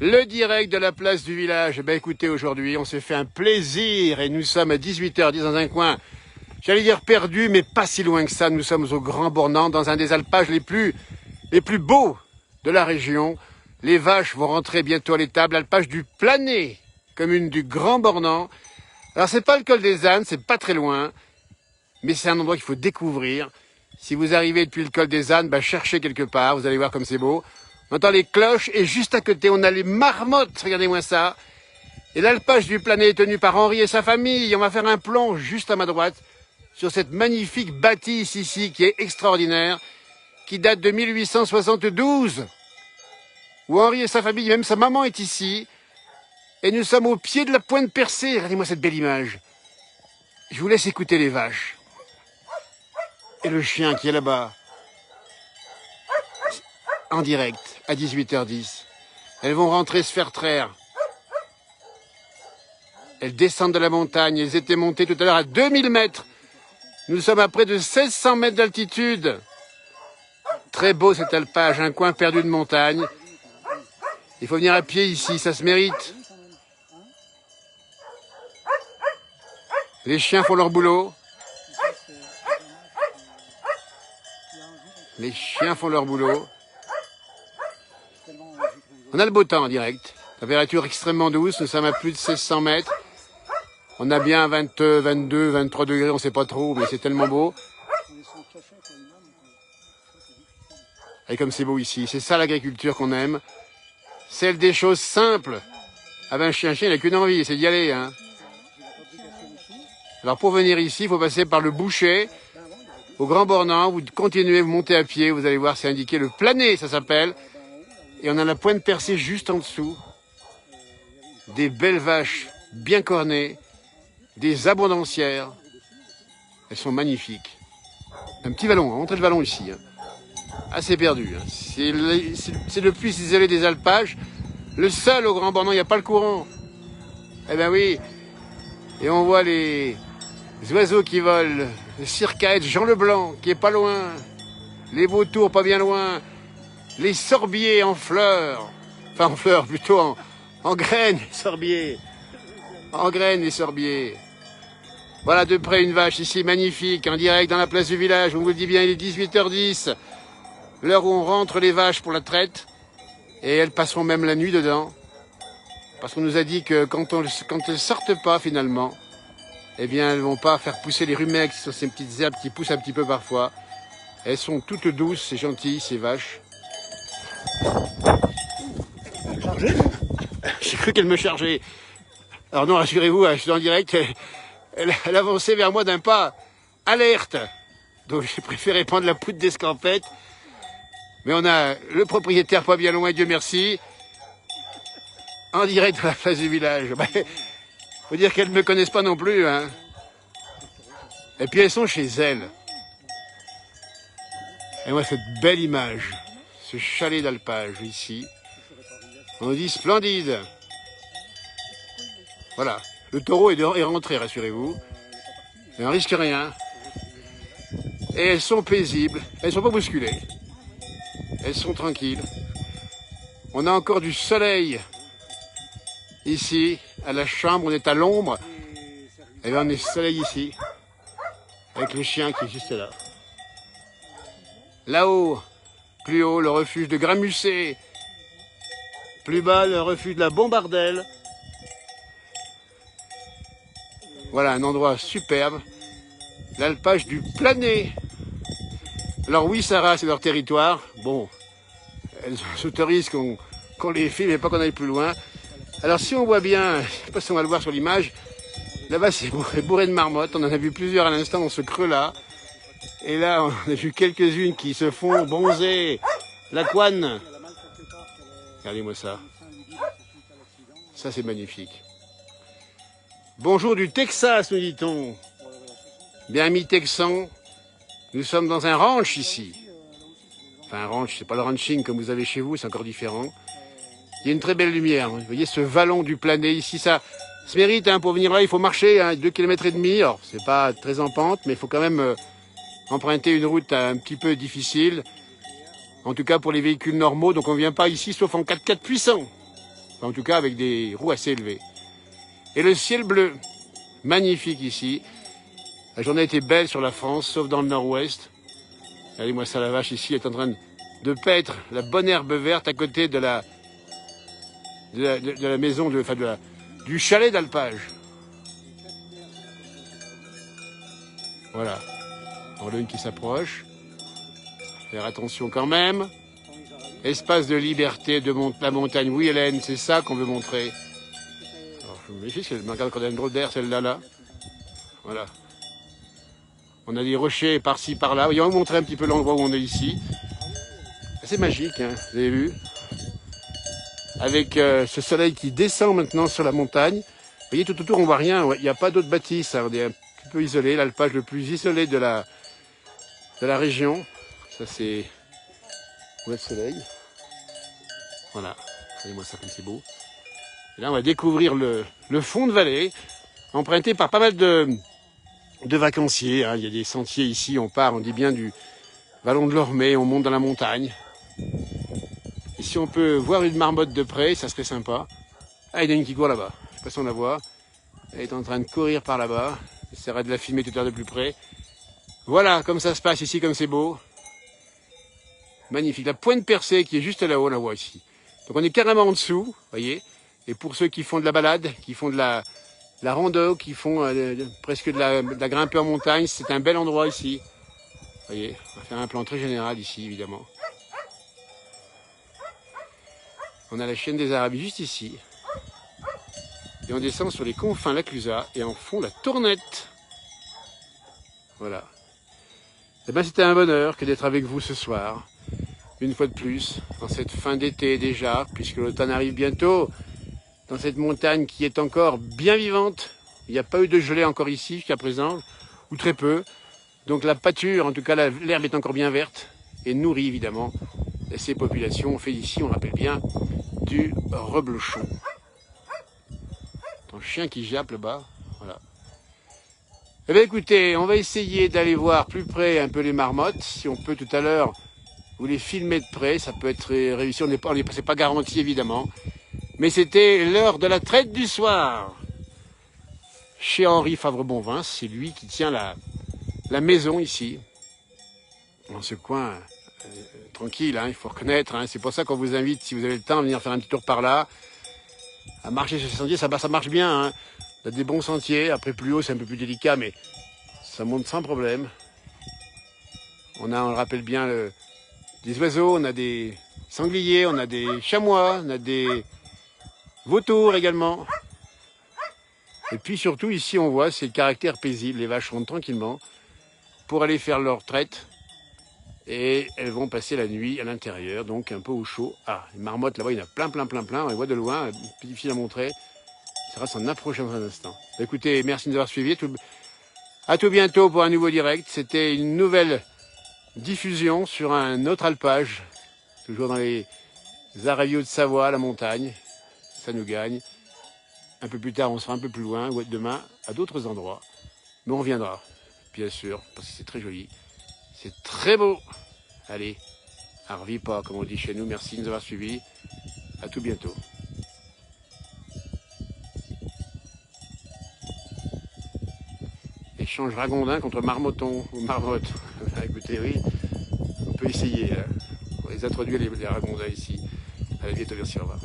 Le direct de la place du village. Ben écoutez, aujourd'hui, on s'est fait un plaisir et nous sommes à 18h10 dans un coin, j'allais dire perdu, mais pas si loin que ça. Nous sommes au Grand Bornand, dans un des alpages les plus beaux de la région. Les vaches vont rentrer bientôt à l'étable, alpage du Plané, commune du Grand Bornand. Alors c'est pas le col des ânes, c'est pas très loin, mais c'est un endroit qu'il faut découvrir. Si vous arrivez depuis le col des ânes, ben cherchez quelque part, vous allez voir comme c'est beau. On entend les cloches et juste à côté, on a les marmottes, regardez-moi ça. Et l'alpage du Plané est tenu par Henri et sa famille. On va faire un plan juste à ma droite sur cette magnifique bâtisse ici qui est extraordinaire, qui date de 1872, où Henri et sa famille, même sa maman est ici. Et nous sommes au pied de la pointe percée. Regardez-moi cette belle image. Je vous laisse écouter les vaches. Et le chien qui est là-bas. En direct, à 18h10. Elles vont rentrer se faire traire. Elles descendent de la montagne. Elles étaient montées tout à l'heure à 2000 mètres. Nous sommes à près de 1600 mètres d'altitude. Très beau cet alpage, un coin perdu de montagne. Il faut venir à pied ici, ça se mérite. Les chiens font leur boulot. Les chiens font leur boulot. On a le beau temps en direct. Température extrêmement douce, nous sommes à plus de 1600 mètres. On a bien 22, 23 degrés, on ne sait pas trop, mais c'est tellement beau. Et comme c'est beau ici, c'est ça l'agriculture qu'on aime. Celle des choses simples. Ah ben un chien, il n'a qu'une envie, c'est d'y aller. Hein. Alors pour venir ici, il faut passer par le Boucher, au Grand Bornand. Vous continuez, vous montez à pied, vous allez voir, c'est indiqué le Plané, ça s'appelle. Et on a la pointe percée juste en dessous. Des belles vaches bien cornées, des abondancières. Elles sont magnifiques. Un petit vallon, rentrez le vallon ici. Hein. Assez perdu. Hein. C'est le plus isolé des alpages. Le seul au Grand Bornand, il n'y a pas le courant. Eh ben oui. Et on voit les oiseaux qui volent. Le circaète Jean Leblanc qui est pas loin. Les vautours pas bien loin. Les sorbiers en fleurs. Enfin en fleurs, plutôt en graines, les sorbiers. En graines, les sorbiers. Voilà de près une vache ici, magnifique, en direct dans la place du village. On vous le dit bien, il est 18h10. L'heure où on rentre les vaches pour la traite. Et elles passeront même la nuit dedans. Parce qu'on nous a dit que quand elles sortent pas finalement, eh bien elles vont pas faire pousser les rumex sur ces petites herbes qui poussent un petit peu parfois. Elles sont toutes douces, c'est gentil, ces vaches. J'ai cru qu'elle me chargeait. Alors non, rassurez-vous, je suis en direct. Elle avançait vers moi d'un pas alerte. Donc j'ai préféré prendre la poudre d'escampette. Mais on a le propriétaire pas bien loin, Dieu merci. En direct dans la place du village. Faut dire qu'elles ne me connaissent pas non plus. Hein. Et puis elles sont chez elles. Et moi, cette belle image, ce chalet d'alpage ici, on dit splendide. Voilà, le taureau est rentré, rassurez-vous. Il n'en risque rien. Et elles sont paisibles, elles ne sont pas bousculées. Elles sont tranquilles. On a encore du soleil ici, à la chambre, on est à l'ombre. Et là, on est soleil ici, avec le chien qui est juste là. Là-haut, plus haut, le refuge de Gramusset. Plus bas, le refuge de la Bombardelle. Voilà, un endroit superbe. L'alpage du Plané. Alors oui, Sarah, c'est leur territoire. Bon, elles s'autorisent qu'on les filme et pas qu'on aille plus loin. Alors si on voit bien, je sais pas si on va le voir sur l'image, là-bas c'est bourré de marmottes. On en a vu plusieurs à l'instant dans ce creux-là. Et là, on a vu quelques-unes qui se font bonzer. La couenne. Regardez-moi ça. Ça, c'est magnifique. Bonjour du Texas, nous dit-on. Bien amis texans, nous sommes dans un ranch ici. Enfin, un ranch, c'est pas le ranching comme vous avez chez vous, c'est encore différent. Il y a une très belle lumière. Vous voyez ce vallon du Plané ici, ça se mérite. Hein, pour venir là, il faut marcher 2,5 km. Alors, c'est pas très en pente, mais il faut quand même emprunter une route un petit peu difficile. En tout cas pour les véhicules normaux. Donc on ne vient pas ici sauf en 4x4 puissant. Enfin, en tout cas avec des roues assez élevées. Et le ciel bleu, magnifique ici. La journée était belle sur la France, sauf dans le nord-ouest. Allez, moi, ça la vache ici est en train de paître la bonne herbe verte à côté de la maison, du chalet d'alpage. Voilà. On a une qui s'approche. Faire attention quand même. Espace de liberté de la montagne. Oui, Hélène, c'est ça qu'on veut montrer. Alors, je me méfie, parce qu'elle me regarde quand elle a une drôle d'air, celle-là, là. Voilà. On a des rochers par-ci, par-là. On va vous montrer un petit peu l'endroit où on est ici. C'est magique, hein, vous avez vu. Avec ce soleil qui descend maintenant sur la montagne. Vous voyez, tout autour, on voit rien. Il n'y a pas d'autres bâtisses. Hein. On est un petit peu isolé. L'alpage le plus isolé de la région. Ça, c'est le soleil. Voilà. Regardez-moi ça comme c'est beau. Et là, on va découvrir le fond de vallée, emprunté par pas mal de vacanciers. Hein. Il y a des sentiers ici. On part, on dit bien du Vallon de l'Ormée. On monte dans la montagne. Et si on peut voir une marmotte de près, ça serait sympa. Ah, il y en a une qui court là-bas. Je ne sais pas si on la voit. Elle est en train de courir par là-bas. J'essaierai de la filmer tout à l'heure de plus près. Voilà, comme ça se passe ici, comme c'est beau. Magnifique. La pointe percée qui est juste là-haut, on la voit ici. Donc on est carrément en dessous, vous voyez. Et pour ceux qui font de la balade, qui font de la rando, qui font presque de la grimpe en montagne, c'est un bel endroit ici. Vous voyez, on va faire un plan très général ici, évidemment. On a la chaîne des Arabies juste ici. Et on descend sur les confins la Clusaz et en fond la Tournette. Voilà. Eh bien, c'était un bonheur que d'être avec vous ce soir. Une fois de plus, dans cette fin d'été déjà, puisque l'automne arrive bientôt, dans cette montagne qui est encore bien vivante. Il n'y a pas eu de gelée encore ici jusqu'à présent, ou très peu. Donc la pâture, en tout cas l'herbe est encore bien verte et nourrit évidemment ces populations. On fait ici, on rappelle bien, du reblochon. Un chien qui jappe là-bas, voilà. Eh bien écoutez, on va essayer d'aller voir plus près un peu les marmottes. Si on peut tout à l'heure vous les filmer de près, ça peut être réussi. C'est pas garanti évidemment. Mais c'était l'heure de la traite du soir. Chez Henri Favre-Bonvin, c'est lui qui tient la maison ici. Dans ce coin tranquille, hein, il faut reconnaître. Hein, c'est pour ça qu'on vous invite, si vous avez le temps, à venir faire un petit tour par là. À marcher sur ces sentiers, ça marche bien. Hein. On a des bons sentiers. Après, plus haut, c'est un peu plus délicat, mais ça monte sans problème. On le rappelle bien, des oiseaux, on a des sangliers, on a des chamois, on a des vautours également. Et puis surtout, ici, on voit, c'est le caractère paisible. Les vaches rentrent tranquillement pour aller faire leur traite. Et elles vont passer la nuit à l'intérieur, donc un peu au chaud. Ah, les marmottes, là-bas, il y en a plein. On les voit de loin, un peu difficile à montrer. Ça va s'en approcher dans un instant. Écoutez, merci de nous avoir suivis. À tout bientôt pour un nouveau direct. C'était une nouvelle diffusion sur un autre alpage. Toujours dans les Araviaux de Savoie, la montagne. Ça nous gagne. Un peu plus tard, on sera un peu plus loin, ou demain, à d'autres endroits. Mais on reviendra, bien sûr, parce que c'est très joli. C'est très beau. Allez, arvis pas, comme on dit chez nous. Merci de nous avoir suivis. À tout bientôt. Échange ragondin contre marmoton ou marmotte. Écoutez, oui, on peut essayer. On les introduire les ragondins ici. Allez, bientôt, merci, au revoir.